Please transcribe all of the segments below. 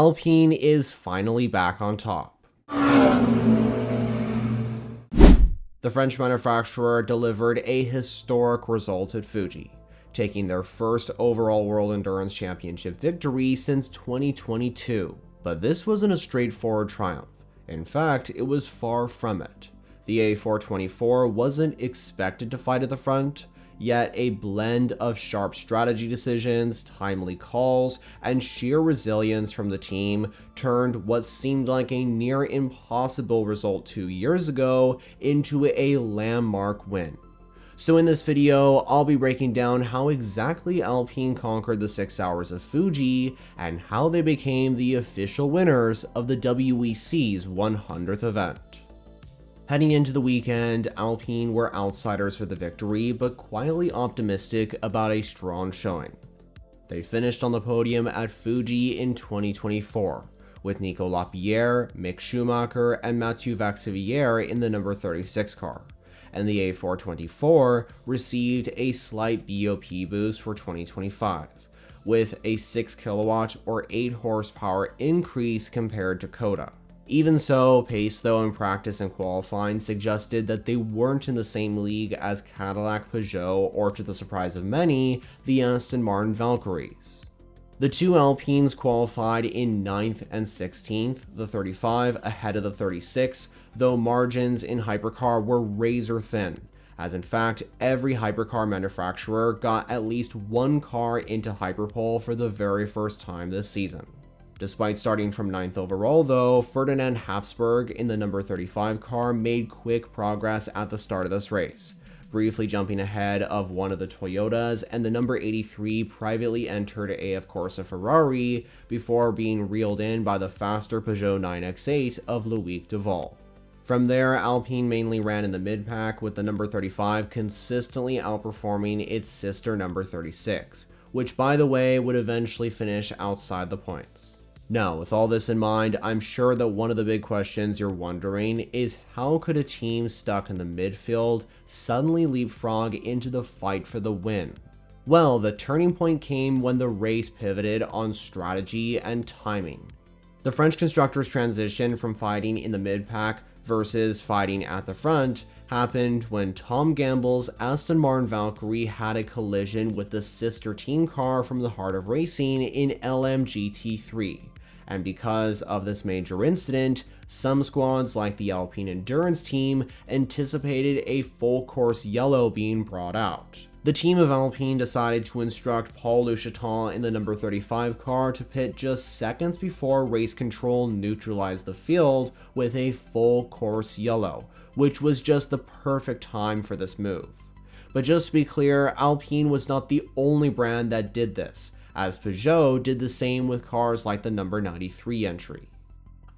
Alpine is finally back on top. The French manufacturer delivered a historic result at Fuji, taking their first overall World Endurance Championship victory since 2022. But this wasn't a straightforward triumph. In fact, it was far from it. The A424 wasn't expected to fight at the front, yet a blend of sharp strategy decisions, timely calls, and sheer resilience from the team turned what seemed like a near impossible result 2 years ago into a landmark win. So in this video, I'll be breaking down how exactly Alpine conquered the 6 hours of Fuji and how they became the official winners of the WEC's 100th event. Heading into the weekend, Alpine were outsiders for the victory, but quietly optimistic about a strong showing. They finished on the podium at Fuji in 2024, with Nico Lapierre, Mick Schumacher, and Mathieu Vaxivière in the number 36 car, and the A424 received a slight BOP boost for 2025, with a 6 kilowatt or 8 horsepower increase compared to Coda. Even so, pace though in practice and qualifying suggested that they weren't in the same league as Cadillac, Peugeot, or to the surprise of many, the Aston Martin Valkyries. The two Alpines qualified in 9th and 16th, the 35 ahead of the 36, though margins in hypercar were razor thin, as in fact every hypercar manufacturer got at least one car into hyperpole for the very first time this season. Despite starting from 9th overall though, Ferdinand Habsburg in the number 35 car made quick progress at the start of this race, briefly jumping ahead of one of the Toyotas, and the number 83 privately entered AF Corsa Ferrari before being reeled in by the faster Peugeot 9X8 of Loic Duval. From there, Alpine mainly ran in the mid-pack, with the number 35 consistently outperforming its sister number 36, which by the way would eventually finish outside the points. Now, with all this in mind, I'm sure that one of the big questions you're wondering is how could a team stuck in the midfield suddenly leapfrog into the fight for the win? Well, the turning point came when the race pivoted on strategy and timing. The French constructors' transition from fighting in the mid-pack versus fighting at the front happened when Tom Gamble's Aston Martin Valkyrie had a collision with the sister team car from the heart of racing in LMGT3. And because of this major incident, some squads like the Alpine Endurance team anticipated a full course yellow being brought out. The team of Alpine decided to instruct Paul Luchetin in the number 35 car to pit just seconds before race control neutralized the field with a full course yellow, which was just the perfect time for this move. But just to be clear, Alpine was not the only brand that did this, as Peugeot did the same with cars like the number 93 entry.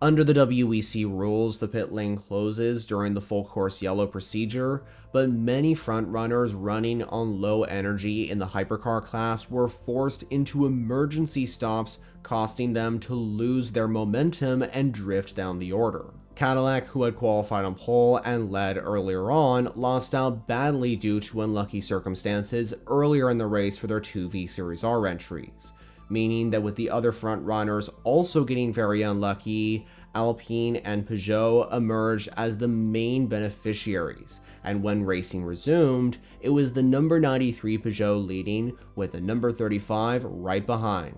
Under the WEC rules, the pit lane closes during the full course yellow procedure, but many frontrunners running on low energy in the hypercar class were forced into emergency stops, costing them to lose their momentum and drift down the order. Cadillac, who had qualified on pole and led earlier on, lost out badly due to unlucky circumstances earlier in the race for their 2V Series R entries, meaning that with the other front runners also getting very unlucky, Alpine and Peugeot emerged as the main beneficiaries, and when racing resumed, it was the number 93 Peugeot leading, with the number 35 right behind.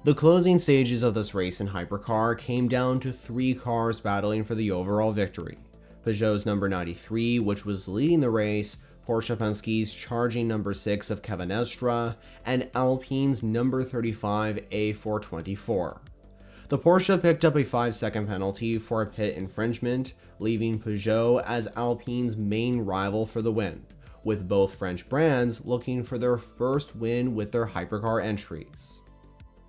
The closing stages of this race in hypercar came down to 3 cars battling for the overall victory. Peugeot's number 93, which was leading the race, Porsche Penske's charging number 6 of Kevin Estre, and Alpine's number 35 A424. The Porsche picked up a 5-second penalty for a pit infringement, leaving Peugeot as Alpine's main rival for the win, with both French brands looking for their first win with their hypercar entries.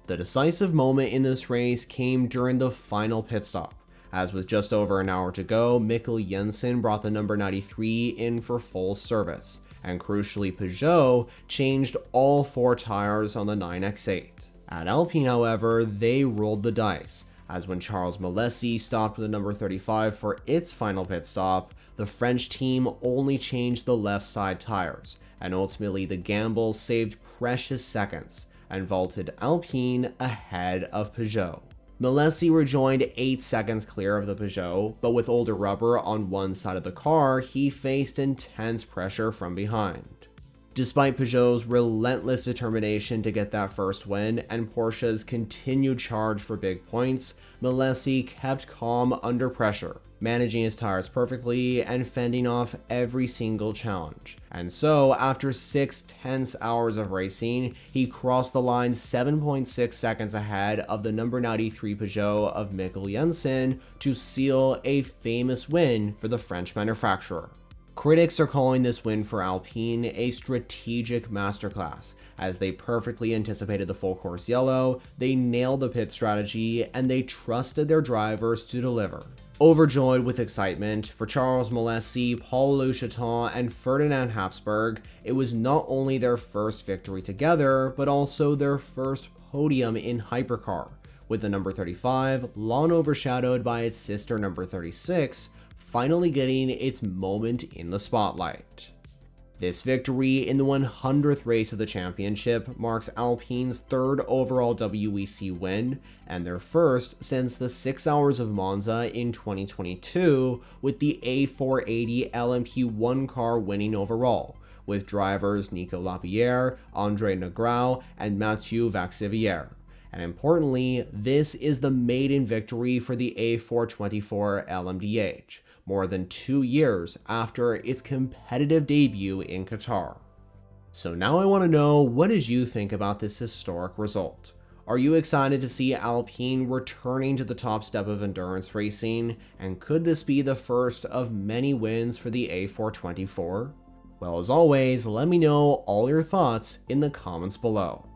The decisive moment in this race came during the final pit stop, as with just over an hour to go, Mikkel Jensen brought the number 93 in for full service, and crucially Peugeot changed all 4 tires on the 9X8. At Alpine, however, they rolled the dice, as when Charles Malesi stopped with the number 35 for its final pit stop, the French team only changed the left side tires, and ultimately the gamble saved precious seconds, and vaulted Alpine ahead of Peugeot. Milesi rejoined 8 seconds clear of the Peugeot, but with older rubber on one side of the car, he faced intense pressure from behind. Despite Peugeot's relentless determination to get that first win and Porsche's continued charge for big points, Milesi kept calm under pressure, managing his tires perfectly and fending off every single challenge. And so, after 6 tense hours of racing, he crossed the line 7.6 seconds ahead of the number 93 Peugeot of Mikkel Jensen to seal a famous win for the French manufacturer. Critics are calling this win for Alpine a strategic masterclass, as they perfectly anticipated the full course yellow, they nailed the pit strategy, and they trusted their drivers to deliver. Overjoyed with excitement for Charles Milesi, Paul Le Chaton, and Ferdinand Habsburg, it was not only their first victory together, but also their first podium in hypercar, with the number 35, long overshadowed by its sister number 36, finally getting its moment in the spotlight. This victory in the 100th race of the championship marks Alpine's third overall WEC win and their first since the 6 Hours of Monza in 2022, with the A480 LMP1 car winning overall, with drivers Nico Lapierre, Andre Negrão, and Mathieu Vaxivière. And importantly, this is the maiden victory for the A424 LMDH, more than 2 years after its competitive debut in Qatar. So now I want to know, what did you think about this historic result? Are you excited to see Alpine returning to the top step of endurance racing, and could this be the first of many wins for the A424? Well, as always, let me know all your thoughts in the comments below.